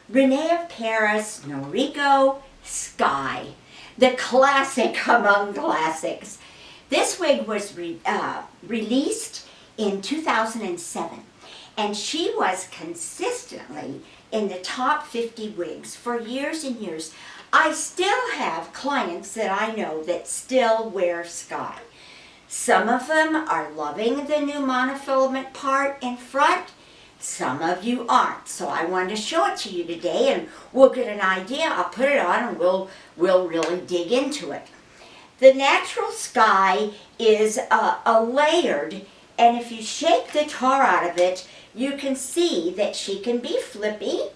Renee of Paris, Noriko, Sky. The classic among classics. This wig was released in 2007, and she was consistently in the top 50 wigs for years and years. I still have clients that I know that still wear Sky. Some of them are loving the new monofilament part in front. Some of you aren't. So I wanted to show it to you today, and we'll get an idea. I'll put it on and we'll really dig into it. The natural Sky is a layered, and if you shake the tar out of it, you can see that she can be flippy,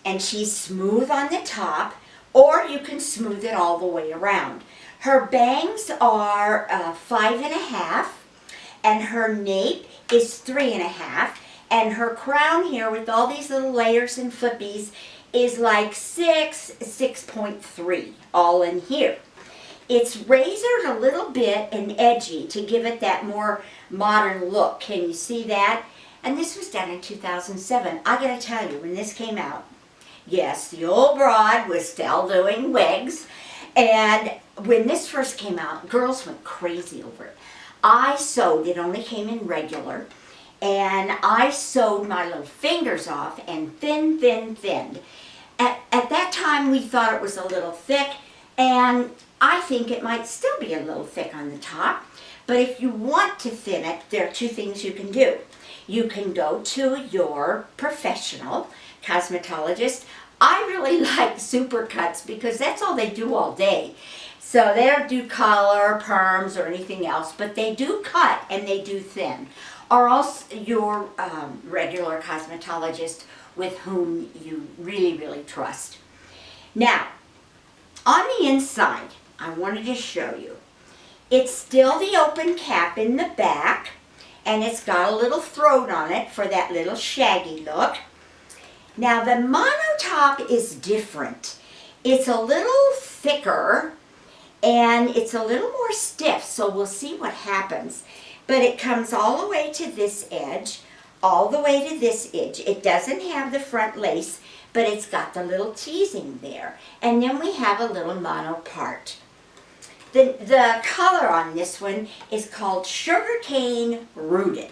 and she's smooth on the top, or you can smooth it all the way around. Her bangs are 5.5, and her nape is 3.5, and her crown here with all these little layers and flippies is like 6.3 all in here. It's razored a little bit and edgy to give it that more modern look. Can you see that? And this was done in 2007. I gotta tell you, when this came out, yes, the old broad was still doing wigs, and when this first came out, girls went crazy over it. I sewed, it only came in regular, and I sewed my little fingers off and thinned. At that time, we thought it was a little thick, and I think it might still be a little thick on the top. But if you want to thin it, there are two things you can do. You can go to your professional cosmetologist. I really like supercuts because that's all they do all day. So they don't do color, perms, or anything else, but they do cut and they do thin. Or else your regular cosmetologist with whom you really trust. Now, on the inside, I wanted to show you. It's still the open cap in the back, and it's got a little throat on it for that little shaggy look. Now, the mono top is different. It's a little thicker, and it's a little more stiff, so we'll see what happens. But it comes all the way to this edge, all the way to this edge. It doesn't have the front lace, but it's got the little teasing there. And then we have a little mono part. The color on this one is called Sugarcane Rooted.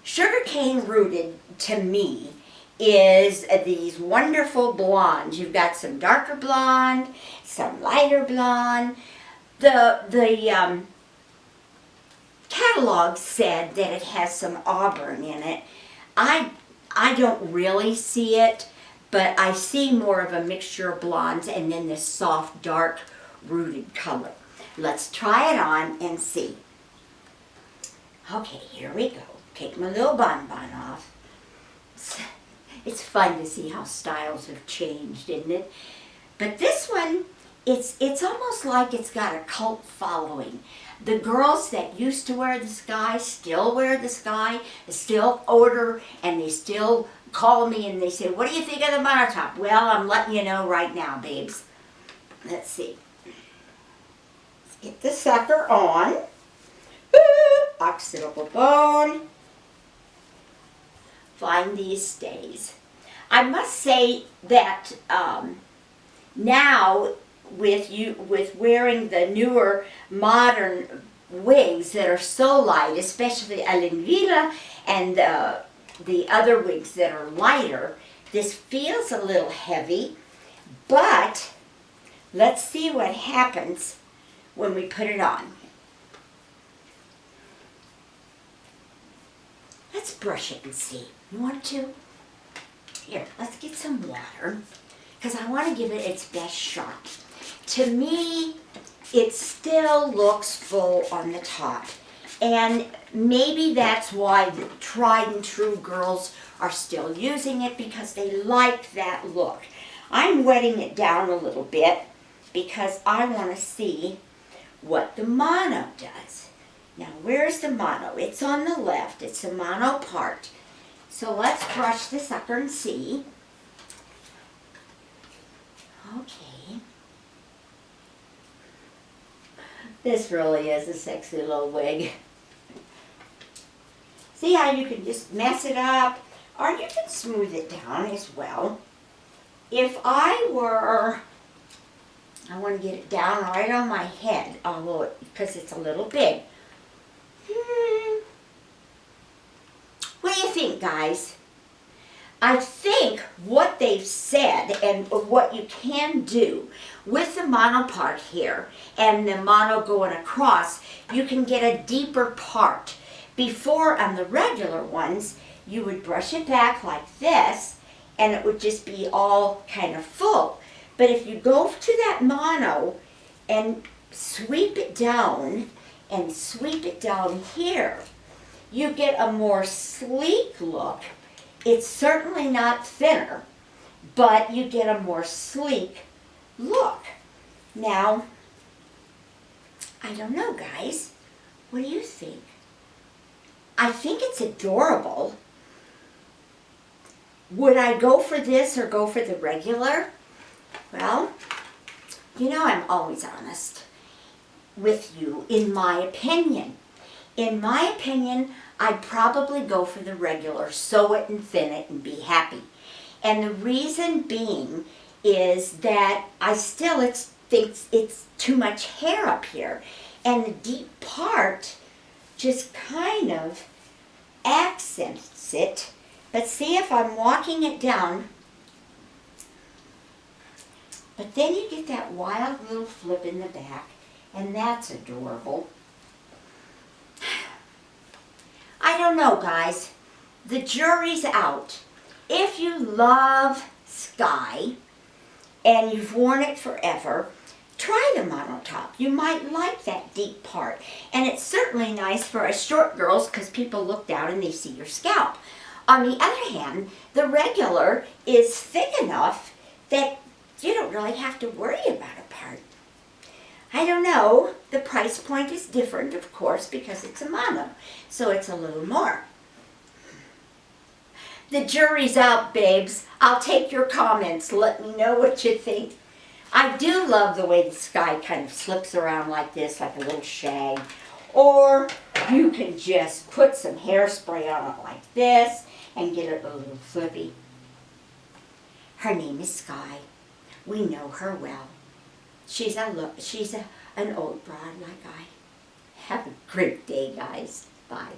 Sugarcane Rooted, to me, is these wonderful blondes. You've got some darker blonde, some lighter blonde. The catalog said that it has some auburn in it. I don't really see it, but I see more of a mixture of blondes and then this soft, dark, rooted color. Let's try it on and see. Okay, here we go. Take my little bonbon off. It's fun to see how styles have changed, isn't it? But this one, it's almost like it's got a cult following. The girls that used to wear the Sky still wear the Sky, still order, and they still call me and they say, what do you think of the monotop? Well, I'm letting you know right now, babes. Let's see. Let's get the sucker on. Occipital bone. Find these stays. I must say that now with wearing the newer modern wigs that are so light, especially Alenvilla and the other wigs that are lighter, this feels a little heavy, but let's see what happens when we put it on. Let's brush it and see. You want to? Here, let's get some water, because I want to give it its best shot. To me, it still looks full on the top. And maybe that's why the tried and true girls are still using it, because they like that look. I'm wetting it down a little bit because I want to see what the mono does. Now, where's the mono? It's on the left. It's the mono part. So let's brush the sucker and see. Okay. This really is a sexy little wig. See how you can just mess it up, or you can smooth it down as well. If I were, I want to get it down right on my head, although because it's a little big. What do you think, guys? I think what they've said and what you can do with the mono part here and the mono going across, you can get a deeper part. Before on the regular ones, you would brush it back like this and it would just be all kind of full. But if you go to that mono and sweep it down and sweep it down here, you get a more sleek look. It's certainly not thinner, but you get a more sleek look. Now, I don't know, guys. What do you think? I think it's adorable. Would I go for this or go for the regular? Well, you know I'm always honest with you in my opinion. In my opinion, I'd probably go for the regular, sew it and thin it and be happy. And the reason being is that I still think it's too much hair up here. And the deep part just kind of accents it. But see, if I'm walking it down, but then you get that wild little flip in the back, and that's adorable. I don't know, guys. The jury's out. If you love Sky and you've worn it forever, try the mono top. You might like that deep part. And it's certainly nice for us short girls because people look down and they see your scalp. On the other hand, the regular is thick enough that you don't really have to worry about a part. I don't know. The price point is different, of course, because it's a mono. So it's a little more. The jury's out, babes. I'll take your comments. Let me know what you think. I do love the way the Sky kind of slips around like this, like a little shag. Or you can just put some hairspray on it like this and get it a little flippy. Her name is Sky. We know her well. She's an old broad like I. Have a great day, guys. Bye.